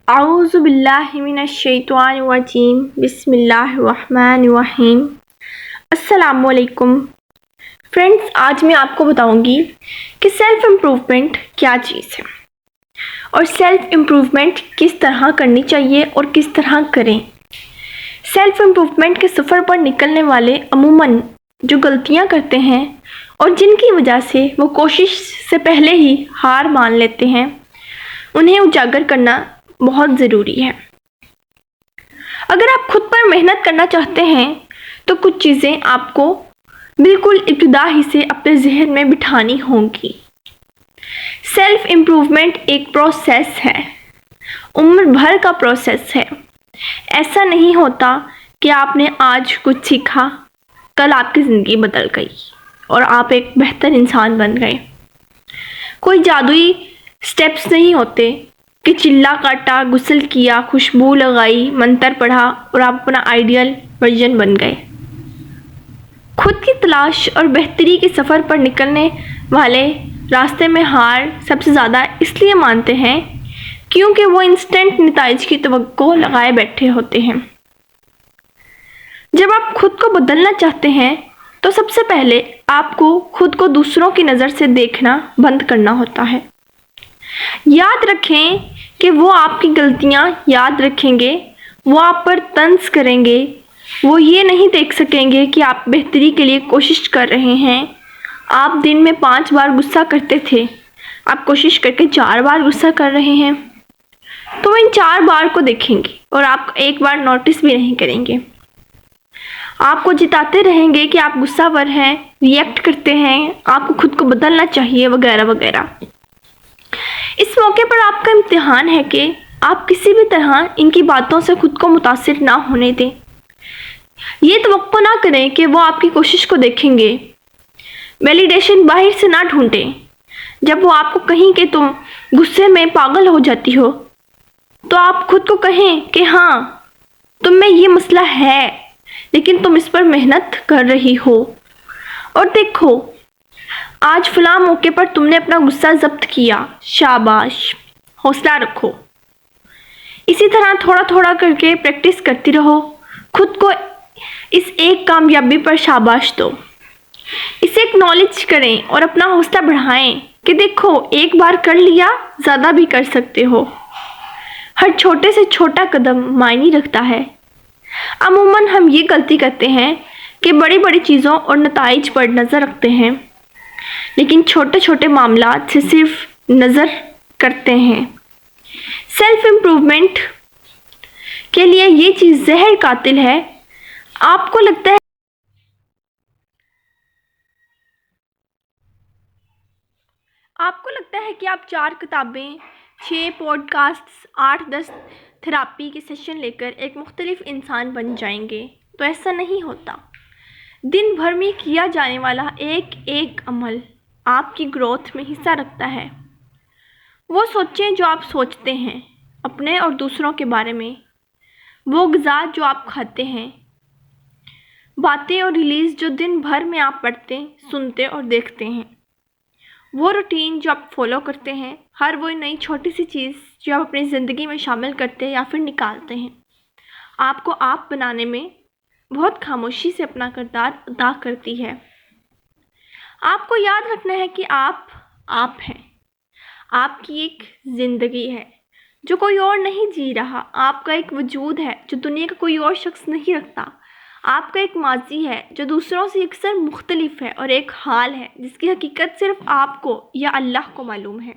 اعوذ باللہ من الشیطان الرجیم بسم اللہ الرحمن الرحیم۔ السلام علیکم فرینڈز، آج میں آپ کو بتاؤں گی کہ سیلف امپروومنٹ کیا چیز ہے اور سیلف امپروومنٹ کس طرح کرنی چاہیے اور کس طرح کریں۔ سیلف امپروومنٹ کے سفر پر نکلنے والے عموماً جو غلطیاں کرتے ہیں اور جن کی وجہ سے وہ کوشش سے پہلے ہی ہار مان لیتے ہیں، انہیں اجاگر کرنا بہت ضروری ہے۔ اگر آپ خود پر محنت کرنا چاہتے ہیں تو کچھ چیزیں آپ کو بالکل ابتدا ہی سے اپنے ذہن میں بٹھانی ہوں گی۔ سیلف امپروومنٹ ایک پروسیس ہے، عمر بھر کا پروسیس ہے۔ ایسا نہیں ہوتا کہ آپ نے آج کچھ سیکھا، کل آپ کی زندگی بدل گئی اور آپ ایک بہتر انسان بن گئے۔ کوئی جادوئی سٹیپس نہیں ہوتے کہ چلا کاٹا، غسل کیا، خوشبو لگائی، منتر پڑھا اور آپ اپنا آئیڈیل ورژن بن گئے۔ خود کی تلاش اور بہتری کے سفر پر نکلنے والے راستے میں ہار سب سے زیادہ اس لیے مانتے ہیں کیونکہ وہ انسٹنٹ نتائج کی توقع لگائے بیٹھے ہوتے ہیں۔ جب آپ خود کو بدلنا چاہتے ہیں تو سب سے پہلے آپ کو خود کو دوسروں کی نظر سے دیکھنا بند کرنا ہوتا ہے۔ یاد رکھیں کہ وہ آپ کی غلطیاں یاد رکھیں گے، وہ آپ پر طنز کریں گے، وہ یہ نہیں دیکھ سکیں گے کہ آپ بہتری کے لیے کوشش کر رہے ہیں۔ آپ دن میں 5 بار غصہ کرتے تھے، آپ کوشش کر کے 4 بار غصہ کر رہے ہیں، تو وہ ان 4 بار کو دیکھیں گے اور آپ ایک بار نوٹس بھی نہیں کریں گے۔ آپ کو جتاتے رہیں گے کہ آپ غصہ ور ہیں، ریئیکٹ کرتے ہیں، آپ کو خود کو بدلنا چاہیے وغیرہ وغیرہ۔ اس موقع پر آپ کا امتحان ہے کہ آپ کسی بھی طرح ان کی باتوں سے خود کو متاثر نہ ہونے دیں۔ یہ توقع نہ کریں کہ وہ آپ کی کوشش کو دیکھیں گے۔ ویلیڈیشن باہر سے نہ ڈھونڈیں۔ جب وہ آپ کو کہیں کہ تم غصے میں پاگل ہو جاتی ہو تو آپ خود کو کہیں کہ ہاں، تم میں یہ مسئلہ ہے لیکن تم اس پر محنت کر رہی ہو، اور دیکھو آج فلاں موقع پر تم نے اپنا غصہ ضبط کیا، شاباش، حوصلہ رکھو۔ اسی طرح تھوڑا تھوڑا کر کے پریکٹس کرتی رہو، خود کو اس ایک کامیابی پر شاباش دو، اسے اکنالج کریں اور اپنا حوصلہ بڑھائیں کہ دیکھو ایک بار کر لیا، زیادہ بھی کر سکتے ہو۔ ہر چھوٹے سے چھوٹا قدم معنی رکھتا ہے۔ عموماً ہم یہ غلطی کرتے ہیں کہ بڑی بڑی چیزوں اور نتائج پر نظر رکھتے ہیں لیکن چھوٹے چھوٹے معاملات سے صرف نظر کرتے ہیں۔ سیلف امپروومنٹ کے لیے یہ چیز زہر قاتل ہے۔ آپ کو لگتا ہے کہ آپ 4 کتابیں، 6 پوڈ کاسٹس، 8-10 تھراپی کے سیشن لے کر ایک مختلف انسان بن جائیں گے، تو ایسا نہیں ہوتا۔ دن بھر میں کیا جانے والا ایک ایک عمل آپ کی گروتھ میں حصہ رکھتا ہے۔ وہ سوچیں جو آپ سوچتے ہیں اپنے اور دوسروں کے بارے میں، وہ غذا جو آپ کھاتے ہیں، باتیں اور ریلیز جو دن بھر میں آپ پڑھتے، سنتے اور دیکھتے ہیں، وہ روٹین جو آپ فالو کرتے ہیں، ہر وہ نئی چھوٹی سی چیز جو آپ اپنی زندگی میں شامل کرتے یا پھر نکالتے ہیں، آپ کو آپ بنانے میں بہت خاموشی سے اپنا کردار ادا کرتی ہے۔ آپ کو یاد رکھنا ہے کہ آپ ہیں، آپ کی ایک زندگی ہے جو کوئی اور نہیں جی رہا، آپ کا ایک وجود ہے جو دنیا کا کوئی اور شخص نہیں رکھتا، آپ کا ایک ماضی ہے جو دوسروں سے اکثر مختلف ہے، اور ایک حال ہے جس کی حقیقت صرف آپ کو یا اللہ کو معلوم ہے۔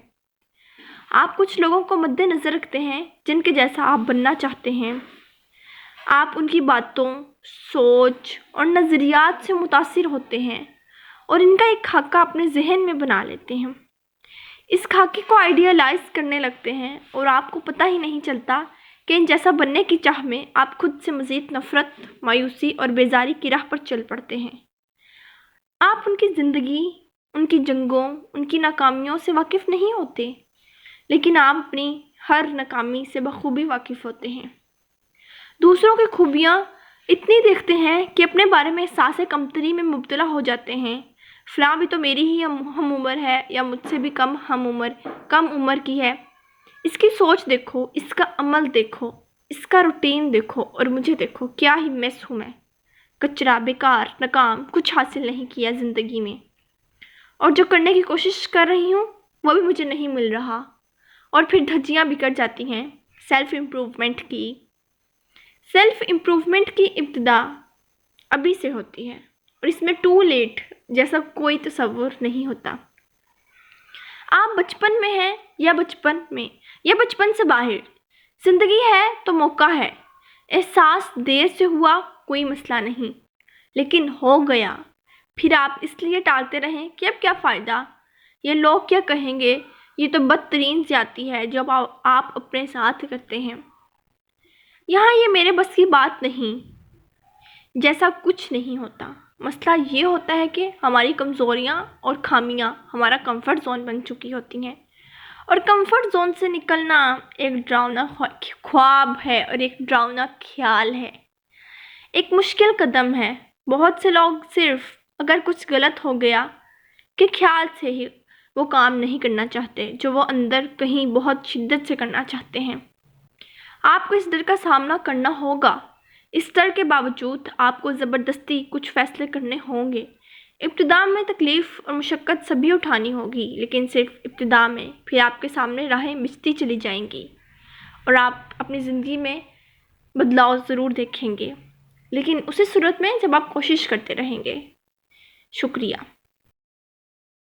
آپ کچھ لوگوں کو مد نظر رکھتے ہیں جن کے جیسا آپ بننا چاہتے ہیں۔ آپ ان کی باتوں، سوچ اور نظریات سے متاثر ہوتے ہیں اور ان کا ایک خاکہ اپنے ذہن میں بنا لیتے ہیں۔ اس خاکے کو آئیڈیالائز کرنے لگتے ہیں اور آپ کو پتہ ہی نہیں چلتا کہ ان جیسا بننے کی چاہ میں آپ خود سے مزید نفرت، مایوسی اور بیزاری کی راہ پر چل پڑتے ہیں۔ آپ ان کی زندگی، ان کی جنگوں، ان کی ناکامیوں سے واقف نہیں ہوتے، لیکن آپ اپنی ہر ناکامی سے بخوبی واقف ہوتے ہیں۔ دوسروں کی خوبیاں اتنی دیکھتے ہیں کہ اپنے بارے میں احساس کمتری میں مبتلا ہو جاتے ہیں۔ فلاں بھی تو میری ہی ہم عمر ہے، یا مجھ سے بھی کم عمر کی ہے، اس کی سوچ دیکھو، اس کا عمل دیکھو، اس کا روٹین دیکھو، اور مجھے دیکھو، کیا ہی میس ہوں میں، کچرا، بیکار، ناکام، کچھ حاصل نہیں کیا زندگی میں، اور جو کرنے کی کوشش کر رہی ہوں وہ بھی مجھے نہیں مل رہا، اور پھر دھجیاں بکھر جاتی ہیں سیلف امپروومنٹ کی ابتدا ابھی سے ہوتی ہے، اور اس میں ٹو لیٹ جیسا کوئی تصور نہیں ہوتا۔ آپ بچپن میں ہیں یا بچپن سے باہر، زندگی ہے تو موقع ہے، احساس دیر سے ہوا کوئی مسئلہ نہیں، لیکن ہو گیا پھر آپ اس لیے ٹالتے رہیں کہ اب کیا فائدہ، یہ لوگ کیا کہیں گے، یہ تو بدترین زیادتی ہے جو آپ اپنے ساتھ کرتے ہیں۔ یہاں یہ میرے بس کی بات نہیں جیسا کچھ نہیں ہوتا، مسئلہ یہ ہوتا ہے کہ ہماری کمزوریاں اور خامیاں ہمارا کمفرٹ زون بن چکی ہوتی ہیں، اور کمفرٹ زون سے نکلنا ایک ڈراؤنا خواب ہے اور ایک ڈراؤنا خیال ہے، ایک مشکل قدم ہے۔ بہت سے لوگ صرف اگر کچھ غلط ہو گیا کہ خیال سے ہی وہ کام نہیں کرنا چاہتے جو وہ اندر کہیں بہت شدت سے کرنا چاہتے ہیں۔ آپ کو اس ڈر کا سامنا کرنا ہوگا، اس ڈر کے باوجود آپ کو زبردستی کچھ فیصلے کرنے ہوں گے۔ ابتدا میں تکلیف اور مشقت سبھی اٹھانی ہوگی، لیکن صرف ابتدا میں، پھر آپ کے سامنے راہیں مچتی چلی جائیں گی، اور آپ اپنی زندگی میں بدلاؤ ضرور دیکھیں گے، لیکن اسی صورت میں جب آپ کوشش کرتے رہیں گے۔ شکریہ۔